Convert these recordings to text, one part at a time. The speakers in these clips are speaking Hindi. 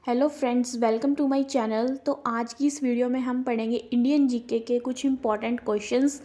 Hello friends, welcome to my channel. तो आज की इस वीडियो में हम पढ़ेंगे इंडियन जीके के कुछ इंपॉर्टेंट क्वेश्चंस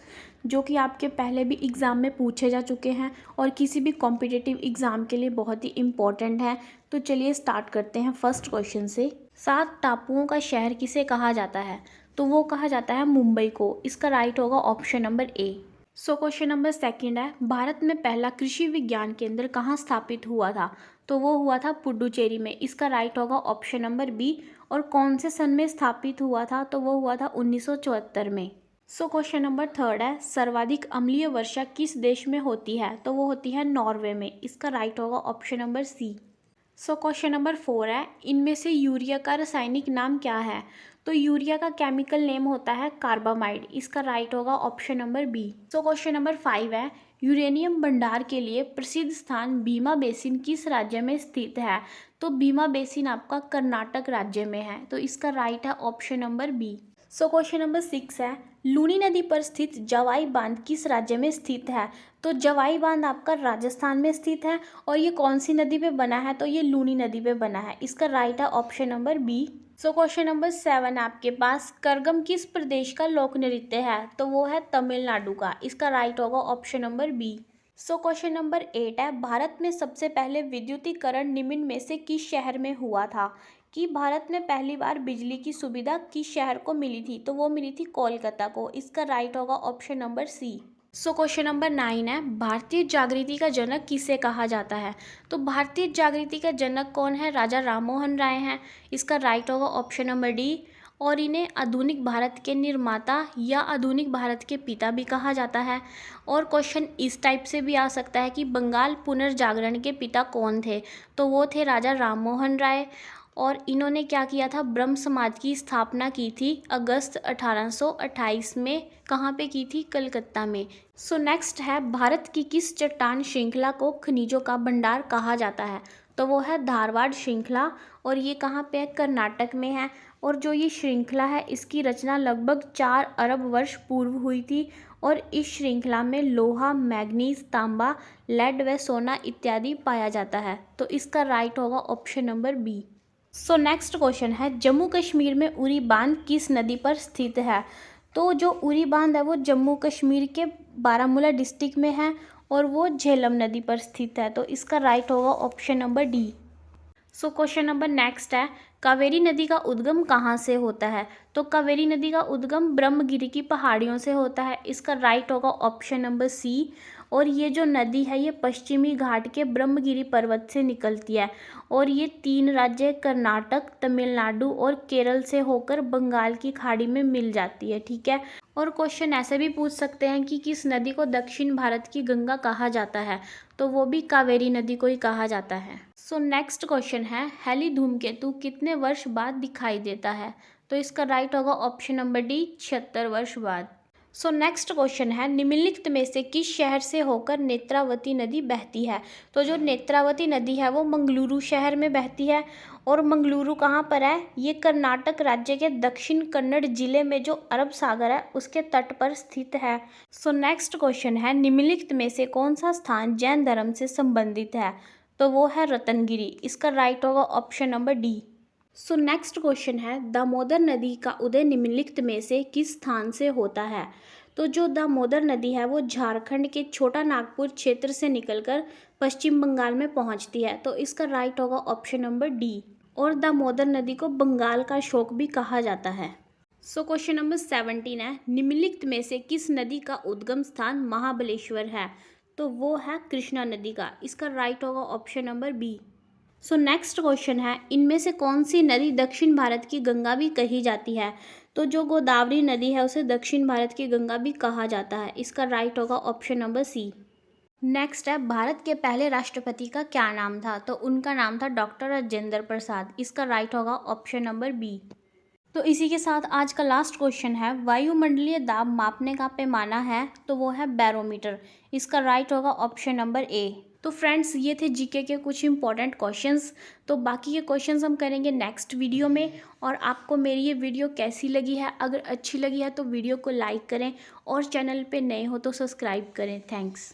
जो कि आपके पहले भी एग्ज़ाम में पूछे जा चुके हैं और किसी भी कॉम्पिटिटिव एग्ज़ाम के लिए बहुत ही इम्पॉर्टेंट है। तो चलिए स्टार्ट करते हैं फर्स्ट क्वेश्चन से। 7 टापुओं का शहर किसे कहा जाता है? तो वो कहा जाता है मुंबई को। इसका राइट होगा option number A. So question number second है, भारत में पहला कृषि विज्ञान केंद्र कहाँ स्थापित हुआ था? तो वो हुआ था पुडुचेरी में। इसका राइट होगा ऑप्शन नंबर बी। और कौन से सन में स्थापित हुआ था? तो वो हुआ था 1974 में। सो क्वेश्चन नंबर थर्ड है, सर्वाधिक अम्लीय वर्षा किस देश में होती है? तो वो होती है नॉर्वे में। इसका राइट होगा option number C. So question number 4 है, इनमें से यूरिया का रासायनिक नाम क्या है? तो यूरिया का केमिकल नेम होता है कार्बामाइड। इसका राइट होगा option number B. So question number 5 है, यूरेनियम भंडार के लिए प्रसिद्ध स्थान भीमा बेसिन किस राज्य में स्थित है? तो भीमा बेसिन आपका कर्नाटक राज्य में है। तो इसका राइट है option number B. So question number 6 है, लूनी नदी पर स्थित जवाई बांध किस राज्य में स्थित है? तो जवाई बांध आपका राजस्थान में स्थित है। और ये कौन सी नदी पे बना है? तो ये लूनी नदी पे बना है। इसका राइट है option number B. So question number 7 आपके पास, करगम किस प्रदेश का लोक नृत्य है? तो वो है तमिलनाडु का। इसका राइट होगा option number B. So question number 8 है, भारत में सबसे पहले विद्युतीकरण निम्न में से किस शहर में हुआ था? कि भारत में पहली बार बिजली की सुविधा किस शहर को मिली थी? तो वो मिली थी कोलकाता को। इसका राइट होगा option number C. So question number 9 है, भारतीय जागृति का जनक किसे कहा जाता है? तो भारतीय जागृति का जनक कौन है? राजा राममोहन राय हैं। इसका राइट होगा ऑप्शन नंबर डी। और इन्हें आधुनिक भारत के निर्माता या आधुनिक भारत के पिता भी कहा जाता है। और क्वेश्चन इस टाइप से भी आ सकता है कि बंगाल पुनर्जागरण के पिता कौन थे? तो वो थे राजा राममोहन राय। और इन्होंने क्या किया था? ब्रह्म समाज की स्थापना की थी अगस्त 1828 में। कहाँ पे की थी? कलकत्ता में। सो नेक्स्ट है, भारत की किस चट्टान श्रृंखला को खनिजों का भंडार कहा जाता है? तो वो है धारवाड़ श्रृंखला। और ये कहाँ पे है? कर्नाटक में है। और जो ये श्रृंखला है इसकी रचना लगभग 4 अरब वर्ष पूर्व हुई थी। और इस श्रृंखला में लोहा, मैग्नीज, तांबा, लेड व सोना इत्यादि पाया जाता है। तो इसका राइट होगा option number B. So next question है, जम्मू कश्मीर में उरी बांध किस नदी पर स्थित है? तो जो उरी बांध है वो जम्मू कश्मीर के बारामूला डिस्ट्रिक्ट में है। और वो झेलम नदी पर स्थित है। तो इसका राइट होगा ऑप्शन नंबर डी। सो क्वेश्चन नंबर नेक्स्ट है, कावेरी नदी का उद्गम कहाँ से होता है? तो कावेरी नदी का उद्गम ब्रह्मगिरी की पहाड़ियों से होता है। इसका राइट होगा ऑप्शन नंबर सी। और ये जो नदी है ये पश्चिमी घाट के ब्रह्मगिरी पर्वत से निकलती है। और ये 3 राज्य कर्नाटक, तमिलनाडु और केरल से होकर बंगाल की खाड़ी में मिल जाती है। ठीक है। और क्वेश्चन ऐसे भी पूछ सकते हैं कि किस नदी को दक्षिण भारत की गंगा कहा जाता है? तो वो भी कावेरी नदी को ही कहा जाता है। सो नेक्स्ट क्वेश्चन है, हेली धूमकेतु कितने वर्ष बाद दिखाई देता है? तो इसका राइट होगा ऑप्शन नंबर डी, 76 वर्ष बाद। सो नेक्स्ट क्वेश्चन है, निम्नलिखित में से किस शहर से होकर नेत्रावती नदी बहती है? तो जो नेत्रावती नदी है वो मंगलुरु शहर में बहती है। और मंगलुरु कहाँ पर है? ये कर्नाटक राज्य के दक्षिण कन्नड़ जिले में जो अरब सागर है उसके तट पर स्थित है। सो नेक्स्ट क्वेश्चन है, निम्नलिखित में से कौन सा स्थान जैन धर्म से संबंधित है? तो वो है रतनगिरी। इसका राइट होगा ऑप्शन नंबर डी। सो नेक्स्ट क्वेश्चन है, दामोदर नदी का उदय निम्नलिखित में से किस स्थान से होता है? तो जो दामोदर नदी है वो झारखंड के छोटा नागपुर क्षेत्र से निकलकर पश्चिम बंगाल में पहुंचती है। तो इसका राइट होगा ऑप्शन नंबर डी। और दामोदर नदी को बंगाल का शोक भी कहा जाता है। सो क्वेश्चन नंबर 17 है, निम्नलिखित में से किस नदी का उद्गम स्थान महाबलेश्वर है? तो वो है कृष्णा नदी का। इसका राइट होगा option number B. So next question है, इनमें से कौन सी नदी दक्षिण भारत की गंगा भी कही जाती है? तो जो गोदावरी नदी है उसे दक्षिण भारत की गंगा भी कहा जाता है। इसका राइट होगा ऑप्शन नंबर सी। नेक्स्ट है, भारत के पहले राष्ट्रपति का क्या नाम था? तो उनका नाम था डॉक्टर राजेंद्र प्रसाद। इसका राइट होगा ऑप्शन नंबर बी। तो इसी के साथ आज का लास्ट क्वेश्चन है, वायुमंडलीय दाब मापने का पैमाना है? तो वो है बैरोमीटर। इसका राइट होगा ऑप्शन नंबर ए। तो फ्रेंड्स, ये थे जीके के कुछ इंपॉर्टेंट क्वेश्चंस। तो बाकी के क्वेश्चंस हम करेंगे नेक्स्ट वीडियो में। और आपको मेरी ये वीडियो कैसी लगी है? अगर अच्छी लगी है तो वीडियो को लाइक करें और चैनल पे नए हो तो सब्सक्राइब करें। थैंक्स।